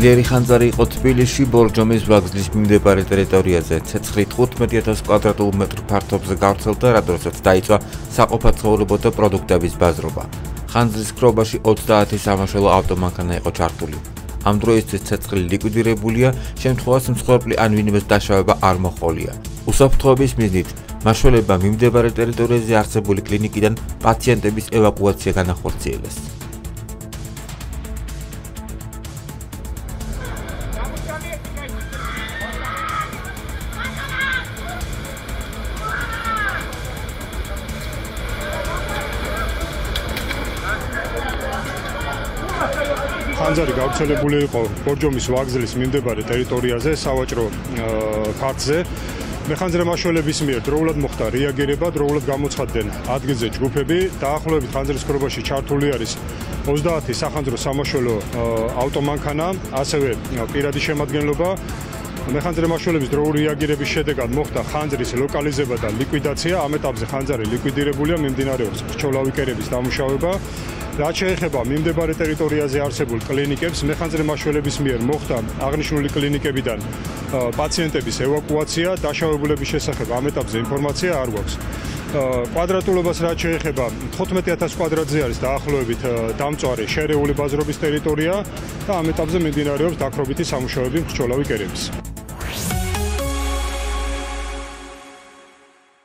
ძლიერი ხანძარი იყო თბილისში ბორჯომის ვაგზლის მიმდებარე ტერიტორიაზე. ცეცხლით 15,000 კვადრატულ მეტრ ფართობზე გავრცელდა, რადგანაც დაიწყო საყოფაცხოვრებო და პროდუქტების ბაზრობა. ხანძრის ქრობაში 30 სამაშველო ავტომანქანა იყო ჩართული. ამ დროისთვის ცეცხლი ლიკვიდირებულია, შემთხვევას მსხვერპლი ან ვინმეს დაშავება არ მოჰყოლია. უსაფრთხოების მიზნით მაშველებმა მიმდებარე ტერიტორიაზე არსებული კლინიკიდან პაციენტების ევაკუაცია განახორციელეს. ხანძარი გავრცელებული იყო ბორჯომის ვაგზლის მიმდებარე ტერიტორიაზე, სავაჭრო ქართზე. მეხანძრე მაშველების მიერ დროულად მოხდა რეაგირება, დროულად გამოცხადდნენ ადგილზე ჯგუფები. დაახლოებით ხანძრის ქრობაში ჩართული არის 30 სახანძრო სამაშველო ავტომანქანა, ასევე პირადი შემადგენლობა. მეხანძრე მაშველების დროული რეაგირების შედეგად მოხდა ხანძრის ლოკალიზება და ლიკვიდაცია. ამ ეტაპზე ხანძარი ლიკვიდირებულია, მიმდინარეობს ხრჩოლავი კერების დამუშავება. რაც შეეხება მიმდებარე ტერიტორიაზე არსებულ კლინიკებს, მეხანძრე მაშველების მიერ მოხდა აღნიშნული კლინიკებიდან პაციენტების ევაკუაცია, დაშავებულების შესახებ ამ ეტაპზე ინფორმაცია არ გვაქვს. კვადრატულობას რაც შეეხება 15,000 კვადრატზე არის დაახლოებით დამწვარი შერეული ბაზრობის ტერიტორია და ამ ეტაპზე მიმდინარეობს დაქრობითი სამუშაოები ხრჩოლავი კერების.